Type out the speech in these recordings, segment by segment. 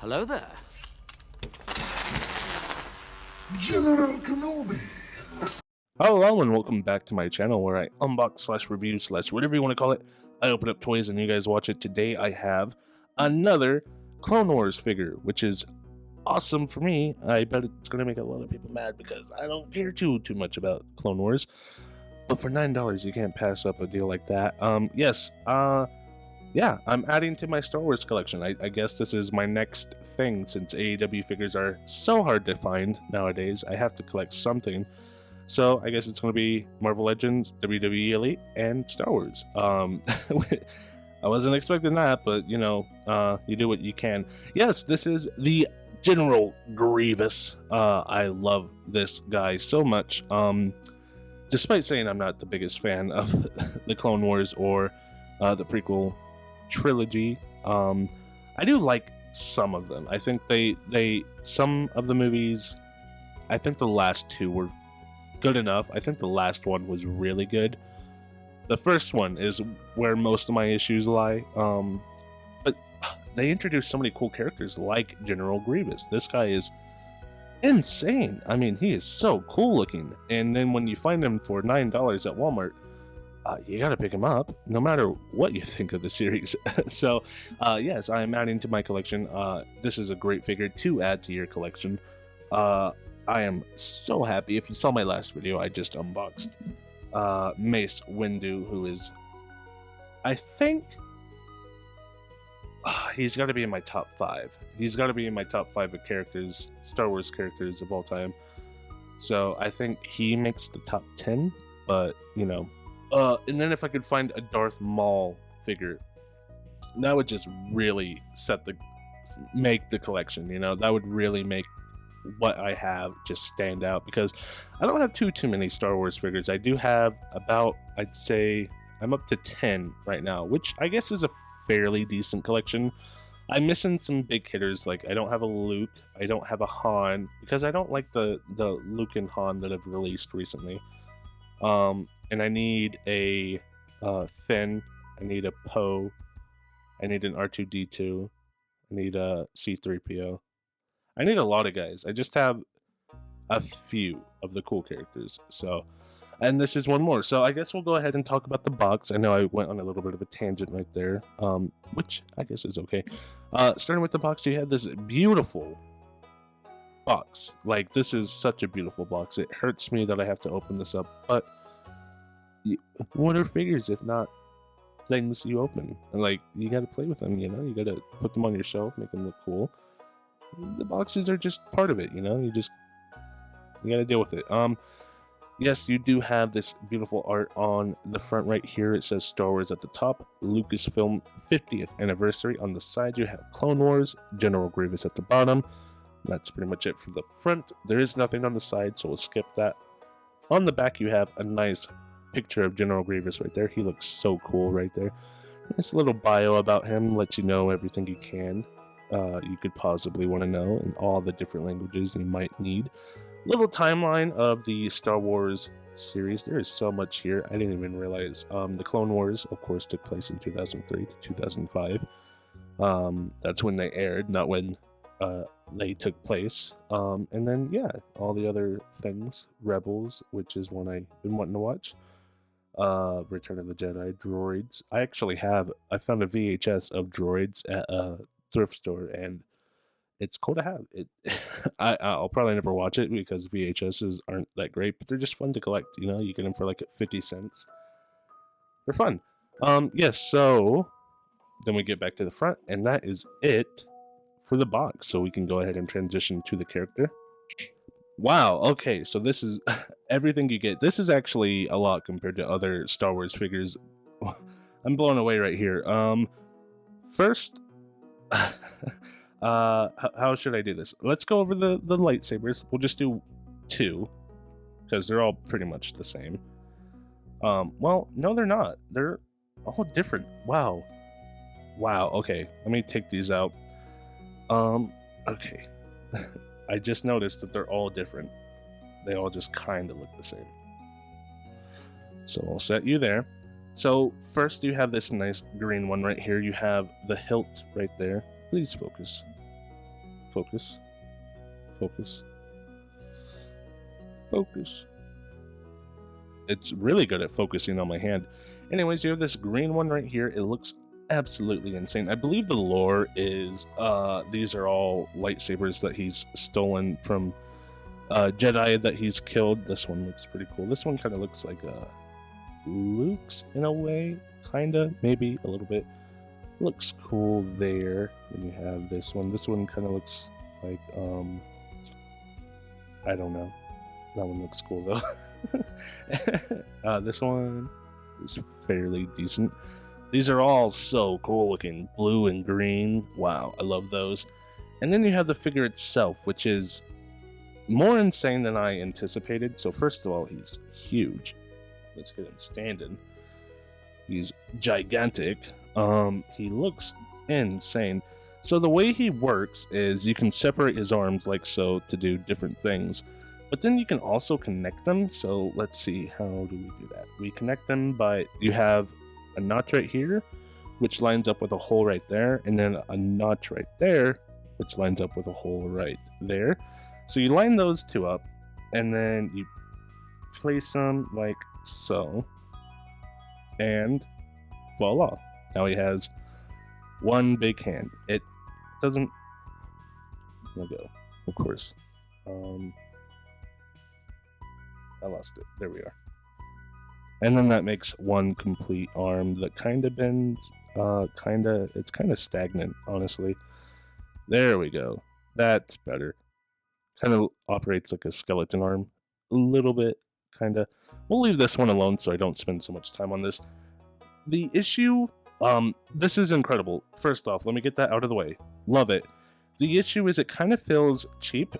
Hello there. General Kenobi. Hello and welcome back to my channel where I unbox slash review slash whatever you want to call it. I open up toys and you guys watch it. Today I have another Clone Wars figure, which is awesome for me. I bet it's going to make a lot of people mad because I don't care too much about Clone Wars. But for $9 you can't pass up a deal like that. Yeah, I'm adding to my Star Wars collection. I guess this is my next thing since AEW figures are so hard to find nowadays. I have to collect something. So I guess it's going to be Marvel Legends, WWE Elite, and Star Wars. I wasn't expecting that, but you know, you do what you can. Yes, this is the General Grievous. I love this guy so much. Despite saying I'm not the biggest fan of the Clone Wars or the prequel trilogy, I do like some of them. I think some of the movies, I think the last two were good enough. I think the last one was really good. The first one is where most of my issues lie, but they introduced so many cool characters like General Grievous. This guy is insane. I mean, he is so cool looking, and then when you find him for $9 at Walmart, you gotta pick him up no matter what you think of the series. So yes, I am adding to my collection. This is a great figure to add to your collection. I am so happy. If you saw my last video, I just unboxed Mace Windu, who is, I think, he's got to be in my top 5. He's got to be in my top 5 of characters, Star Wars characters of all time. So I think he makes the top 10, but you know. And then if I could find a Darth Maul figure, that would just really make the collection, you know. That would really make what I have just stand out, because I don't have too many Star Wars figures. I do have about, I'd say I'm up to 10 right now, which I guess is a fairly decent collection. I'm missing some big hitters, like I don't have a Luke, I don't have a Han, because I don't like the Luke and Han that have released recently. And I need a Finn, I need a Poe, I need an R2-D2, I need a C-3PO. I need a lot of guys. I just have a few of the cool characters. So, and this is one more. So I guess we'll go ahead and talk about the box. I know I went on a little bit of a tangent right there, which I guess is okay. Starting with the box, you have this beautiful box. Like, this is such a beautiful box. It hurts me that I have to open this up, but what are figures if not things you open? And like, you got to play with them, you know. You got to put them on your shelf, make them look cool. The boxes are just part of it, you know. You got to deal with it. Yes, you do have this beautiful art on the front right here. It says Star Wars at the top, Lucasfilm 50th anniversary. On the side you have Clone Wars, General Grievous at the bottom. That's pretty much it for the front. There is nothing on the side, so we'll skip that. On the back you have a nice picture of General Grievous right there. He looks so cool right there. Nice little bio about him, lets you know everything you could possibly want to know in all the different languages you might need. Little timeline of the Star Wars series. There is so much here. I didn't even realize. The Clone Wars, of course, took place in 2003 to 2005. That's when they aired, not when they took place. And then, yeah, all the other things. Rebels, which is one I've been wanting to watch. Return of the Jedi, Droids. I found a VHS of Droids at a thrift store, and it's cool to have it. I'll probably never watch it because VHSs aren't that great, but they're just fun to collect, you know. You get them for like 50 cents. They're fun. Yes, so then we get back to the front, and that is it for the box. So we can go ahead and transition to the character. Wow, okay, so this is everything you get. This is actually a lot compared to other Star Wars figures. I'm blown away right here. First, how should I do this? Let's go over the lightsabers. We'll just do 2, because they're all pretty much the same. Well, no, they're not. They're all different. Wow, okay, let me take these out. Okay. I just noticed that they're all different. They all just kind of look the same. So I'll set you there. So first you have this nice green one right here. You have the hilt right there. Please focus. focus. Focus. Focus. It's really good at focusing on my hand. Anyways, you have this green one right here. It looks absolutely insane. I believe the lore is these are all lightsabers that he's stolen from Jedi that he's killed. This one looks pretty cool. This one kind of looks like Luke's in a way, kinda, maybe a little bit. Looks cool there. Then you have this one. This one kind of looks like I don't know. That one looks cool though. This one is fairly decent. These are all so cool looking, blue and green. Wow, I love those. And then you have the figure itself, which is more insane than I anticipated. So first of all, he's huge. Let's get him standing. He's gigantic. He looks insane. So the way he works is you can separate his arms like so to do different things. But then you can also connect them. So let's see, how do we do that? We connect them by, you have a notch right here, which lines up with a hole right there, and then a notch right there, which lines up with a hole right there. So you line those two up, and then you place them like so, and voila. Now he has one big hand. It doesn't, let go, of course. I lost it. There we are. And then that makes one complete arm that kind of bends, it's kind of stagnant, honestly. There we go. That's better. Kind of operates like a skeleton arm. A little bit, kind of. We'll leave this one alone so I don't spend so much time on this. The issue, this is incredible. First off, let me get that out of the way. Love it. The issue is it kind of feels cheap,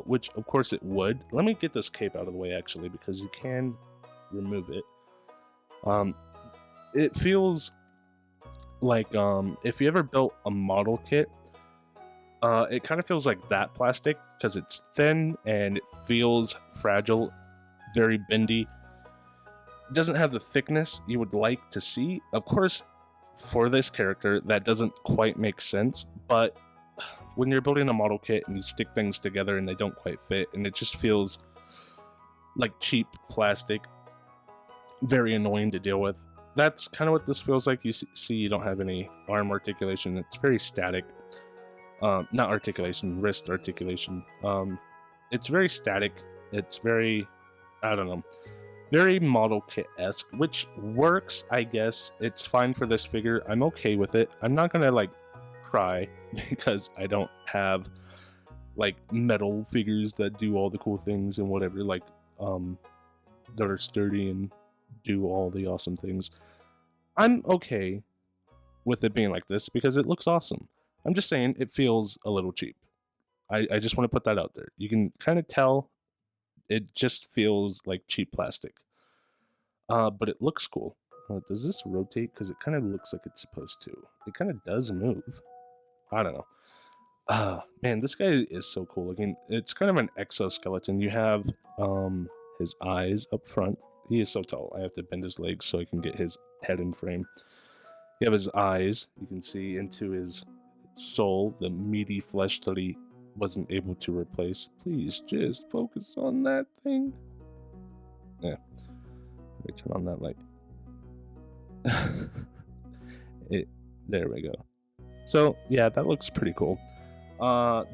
which of course it would. Let me get this cape out of the way actually, because you can remove it. It feels like if you ever built a model kit, it kind of feels like that plastic because it's thin and it feels fragile, very bendy. It doesn't have the thickness you would like to see. Of course, for this character, that doesn't quite make sense, but when you're building a model kit and you stick things together and they don't quite fit and it just feels like cheap plastic, very annoying to deal with. That's kind of what this feels like. You see you don't have any arm articulation. It's very static. Not articulation, wrist articulation. It's very static. It's very, I don't know, very model kit-esque, which works, I guess. It's fine for this figure. I'm okay with it. I'm not gonna like cry because I don't have like metal figures that do all the cool things and whatever, like that are sturdy and do all the awesome things. I'm okay with it being like this because it looks awesome. I'm just saying it feels a little cheap. I just want to put that out there. You can kind of tell it just feels like cheap plastic. But it looks cool. Does this rotate? Because it kind of looks like it's supposed to. It kind of does move. I don't know. Man, this guy is so cool looking. It's kind of an exoskeleton. You have his eyes up front. He is so tall. I have to bend his legs so I can get his head in frame. You have his eyes. You can see into his soul, the meaty flesh that he wasn't able to replace. Please just focus on that thing. Yeah. Let me turn on that light. There we go. So yeah, that looks pretty cool.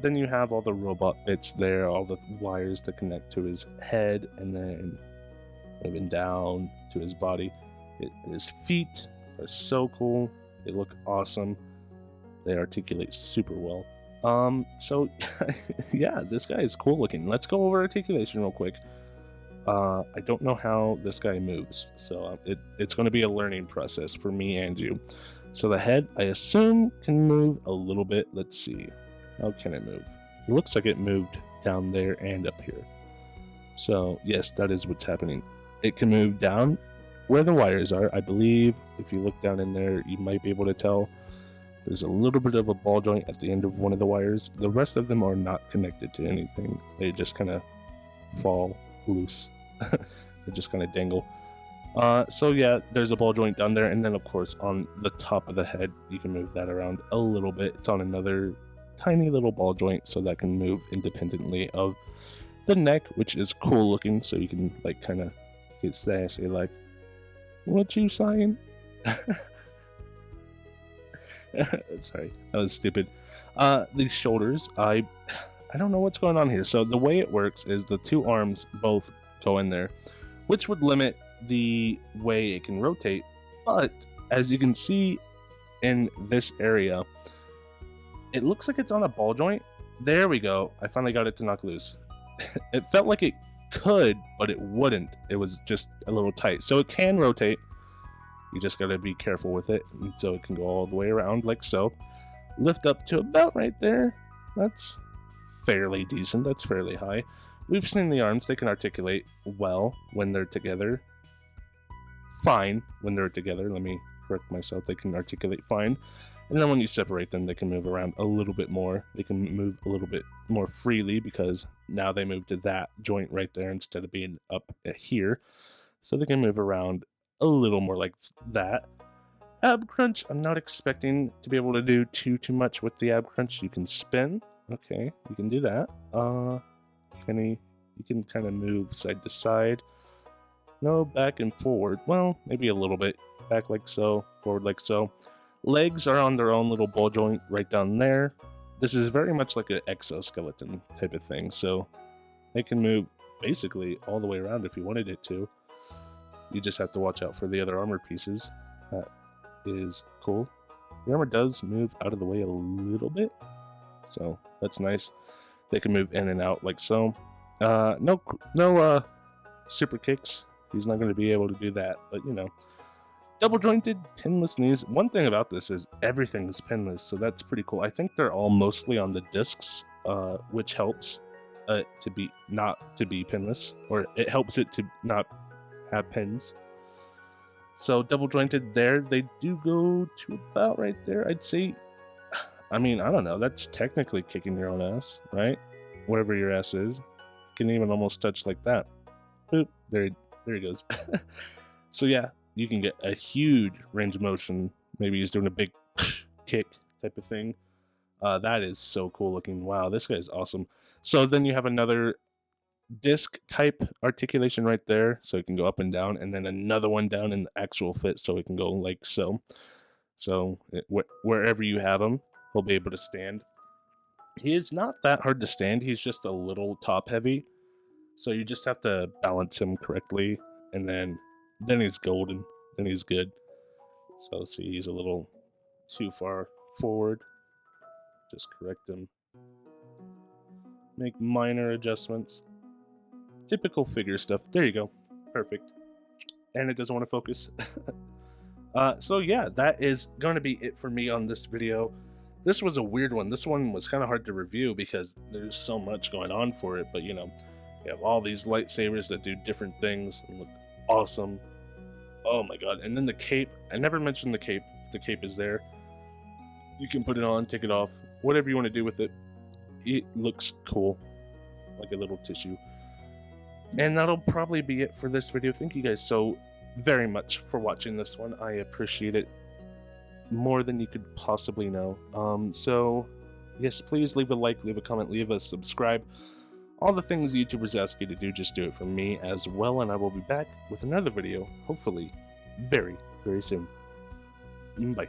Then you have all the robot bits there, all the wires to connect to his head, and then moving down to his body. His feet are so cool. They look awesome. They articulate super well. So yeah, this guy is cool looking. Let's go over articulation real quick. I don't know how this guy moves, so it's going to be a learning process for me and you. So the head, I assume, can move a little bit. Let's see. How can it move? It looks like it moved down there and up here. So yes, that is what's happening. It can move down where the wires are. I believe if you look down in there, you might be able to tell there's a little bit of a ball joint at the end of one of the wires. The rest of them are not connected to anything. They just kind of fall loose. They just kind of dangle. So yeah, there's a ball joint down there, and then of course on the top of the head, you can move that around a little bit. It's on another tiny little ball joint so that can move independently of the neck, which is cool looking, so you can like kind of get sassy like, what you saying? Sorry, that was stupid. The shoulders, I don't know what's going on here. So the way it works is the two arms both go in there, which would limit the way it can rotate. But as you can see in this area, it looks like it's on a ball joint. There we go. I finally got it to knock loose. It felt like it could, but it wouldn't. It was just a little tight. So it can rotate. You just gotta be careful with it, so it can go all the way around like so. Lift up to about right there. That's fairly decent. That's fairly high. We've seen the arms. They can articulate well when they're together. Fine when they're together. Let me correct myself. They can articulate fine. And then when you separate them, they can move around a little bit more. They can move a little bit more freely because now they move to that joint right there instead of being up here. So they can move around a little more like that. Ab crunch, I'm not expecting to be able to do too much with the ab crunch. You can spin. Okay, you can do that. You can kind of move side to side. No, back and forward. Well, maybe a little bit. Back like so, forward like so. Legs are on their own little ball joint right down there. This is very much like an exoskeleton type of thing, so they can move basically all the way around if you wanted it to. You just have to watch out for the other armor pieces. That is cool. The armor does move out of the way a little bit, so that's nice. They can move in and out like so. No super kicks. He's not going to be able to do that, but you know. Double jointed, pinless knees. One thing about this is everything is pinless, so that's pretty cool. I think they're all mostly on the discs, which helps not to be pinless, or it helps it to not have pins. So double jointed there, they do go to about right there. I'd say, I mean, I don't know. That's technically kicking your own ass, right? Wherever your ass is, you can even almost touch like that. Boop, there he goes. So yeah. You can get a huge range of motion. Maybe he's doing a big kick type of thing. That is so cool looking. Wow, this guy is awesome. So then you have another disc type articulation right there. So it can go up and down. And then another one down in the actual fit. So it can go like so. So wherever you have him, he'll be able to stand. He is not that hard to stand. He's just a little top heavy. So you just have to balance him correctly. And then he's golden, then he's good. So see, he's a little too far forward. Just correct him. Make minor adjustments. Typical figure stuff. There you go. Perfect. And it doesn't want to focus. So yeah, that is going to be it for me on this video. This was a weird one. This one was kind of hard to review because there's so much going on for it. But you know, you have all these lightsabers that do different things and look awesome. Oh my god. And then the cape. I never mentioned the cape. The cape is there. You can put it on, take it off, whatever you want to do with it. It looks cool. Like a little tissue. And that'll probably be it for this video. Thank you guys so very much for watching this one. I appreciate it more than you could possibly know. So yes, please leave a like, leave a comment, leave a subscribe. All the things YouTubers ask you to do, just do it for me as well, and I will be back with another video, hopefully, very, very soon. Bye.